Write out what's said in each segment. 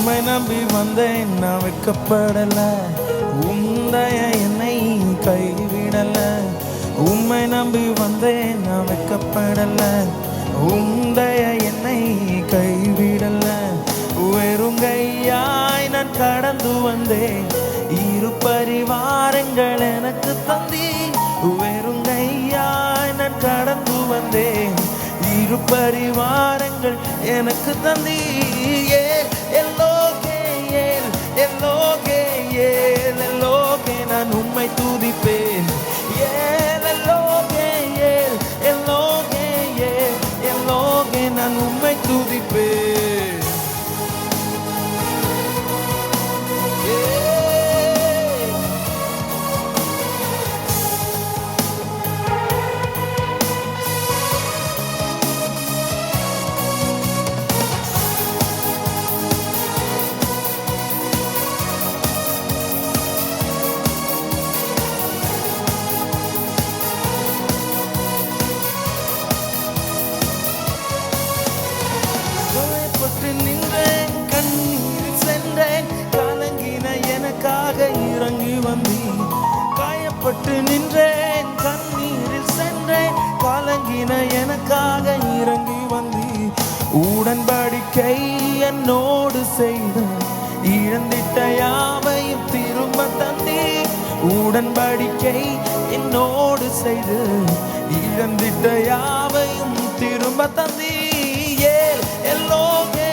உம்மை நம்பி வந்தேன் நான் வெட்கப்படல, உம்முடைய என்னை கைவிடல. உம்மை நம்பி வந்தேன் நான் வெட்கப்படல, உம்முடைய என்னை கைவிடல. வெறும் கையாய் நான் கடந்து வந்தேன், இரு பரிவாரங்கள் எனக்கு தந்தி. வெறும் கையாய் நான் கடந்து வந்தேன், இரு பரிவாரங்கள் எனக்கு தந்தி. எல்லோகே எல்லோகே எல்லோகே நான் உம்மை துதிப்பேன். எல்லோகே எல்லோகே எல்லோகே நான் உம்மை துதிப்பேன். நின்றேன், கண்ணீர் சென்றேன், கலங்கின எனக்காக இறங்கி வந்தீர். காயப்பட்டு நின்றேன், கண்ணீரில் சென்றேன், கலங்கின எனக்காக இறங்கி வந்தீர். உடன்படிக்கை என்னோடு செய்த, இழந்திட்ட யாவையும் திரும்ப தந்தீர். உடன்படிக்கை என்னோடு செய்து, இழந்திட்ட யாவையும் திரும்ப தந்தீர். எல்லோகே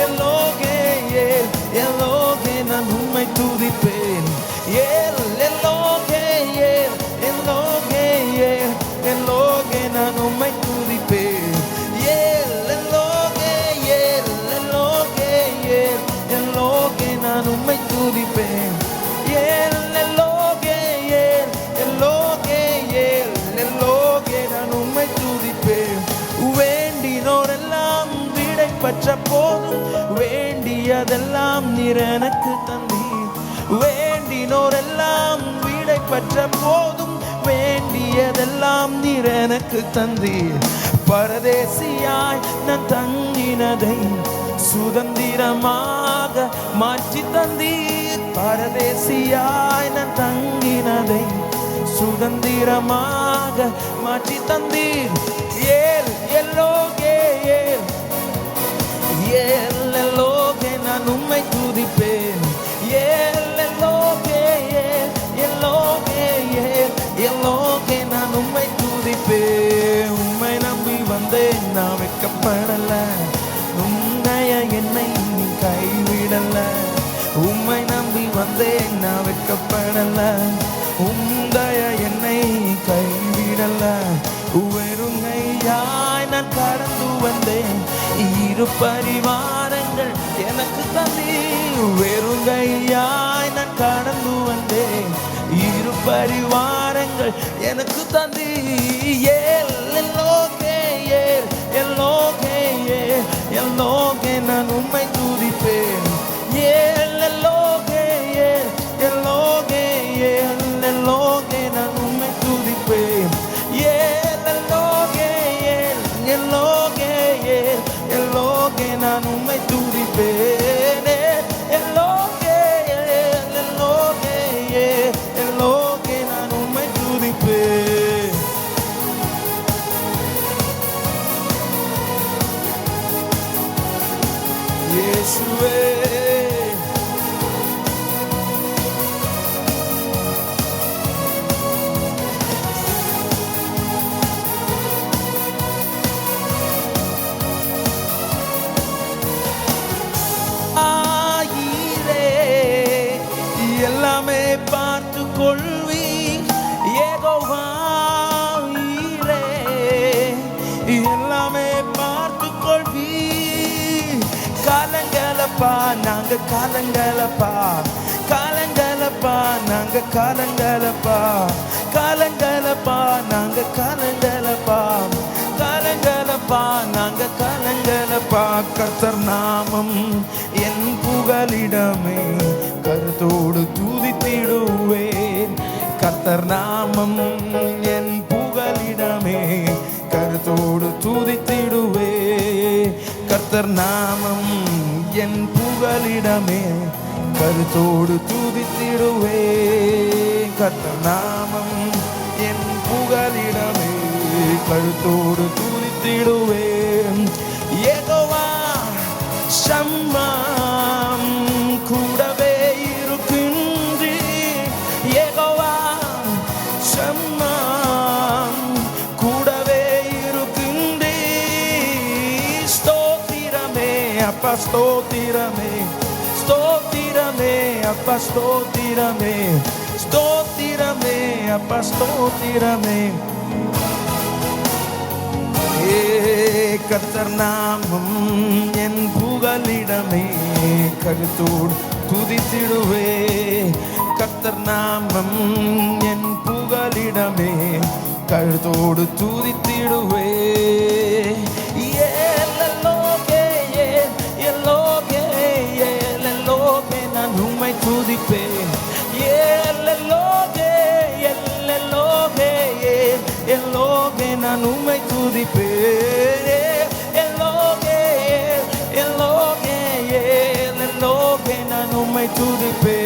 எல்லோகே எல்லோகே நான் உம்மை துதிப்பேன். எல்லோகே எல்லோகே எல்லோகே நான் உம்மை துதிப்பேன். எல்லோகே எல்லோகே எல்லோகே நான் உம்மை துதிப்பேன். எல்லோகே எல்லோகே எல்லோகே நான் உம்மை துதிப்பேன். வேண்டினோரெல்லாம் விடை பெற்ற போதும், வேண்டியதெல்லாம் நீர் எனக்கு தந்தீர். வேண்டினோரெல்லாம் விடை பெற்ற போதும், வேண்டியதெல்லாம் நீர் எனக்கு தந்தீர். பரதேசியாய் நான் தங்கினதை சுதந்திரமாக மாற்றி தந்தீர். பரதேசியாய் நான் தங்கினதை சுதந்திரமாக மாற்றி தந்தீர். எல்லோகே எல்லோகே நான் உம்மை துதிப்பேன். எல்லோகே எல்லோகே எல்லோகே நான் உம்மை துதிப்பேன். உம்மை நம்பி வந்தேன் நான் வெட்கப்படல, உம்முடைய என்னை கைவிடல. உம்மை நம்பி வந்தேன் நான் வெட்கப்படல, உம்முடைய என்னை கைவிடல. வெறுங்கையாய் நான் கடந்து வந்தேன், இரு பரிவாரங்கள் எனக்கு தந்தீர். வெறுங்கையாய் நான் கடந்து வந்தேன், இரு பரிவாரங்கள் எனக்கு தந்தீர். எல்லோகே எல்லோகே எல்லோகே நான் உம்மை துதிப்பேன். எல்லோகே எல்லோகே எல்லோகே நான் உம்மை துதிப்பேன். எல்லோகே எல்லோகே நான் உம்மை துதிப்பேன். எல்லோகே எல்லோகே எல்லோகே நான் உம்மை துதிப்பேன். இயேசுவே எல்லாமே பார்த்து கொள்வீர். யெகோவா ஈரே எல்லாமே பார்த்து கொள்வீர். காலங்களப்பா நாங்க காலங்களப்பா, காலங்களப்பா நாங்க காலங்களப்பா, காலங்களப்பா நாங்க காலங்களப்பா, காலங்களப்பா நாங்க காலங்களப்பா. கர்த்தர் நாமம் என் புகலிடமே, கருத்தோடு துதித்திடுவேன். கர்த்தர் நாமம் என் புகலிடமே, கருத்தோடு துதித்திடுவேன். கர்த்தர் நாமம் என் புகலிடமே, புகலிடமே கருத்தோடு துதித்திடுவேன் கர்த்தர் நாமம் என் புகலிடமே கருத்தோடு துதித்திடுவேன் யெகோவா ஷம்மா கூடவே இருக்கின்றீ யெகோவா ஷம்மா கூடவே இருக்கின்றீ ஸ்தோத்திரமே அப்பா ஸ்தோத்திரமே ஸ்தோத்திரமே அப்பா ஸ்தோத்திரமே ஸ்தோத்திரமே அப்பா ஸ்தோத்திரமே கர்த்தர் நாமம் என் புகலிடமே கருத்தோடு துதித்திடுவே கர்த்தர் நாமம் என் புகலிடமே கருத்தோடு துதித்திடுவே நான் உம்மை துதிப்பேன் எல்லோகே நான் உம்மை துதிப்பேன் எல்லோகே நான் உம்மை துதிப்பேன்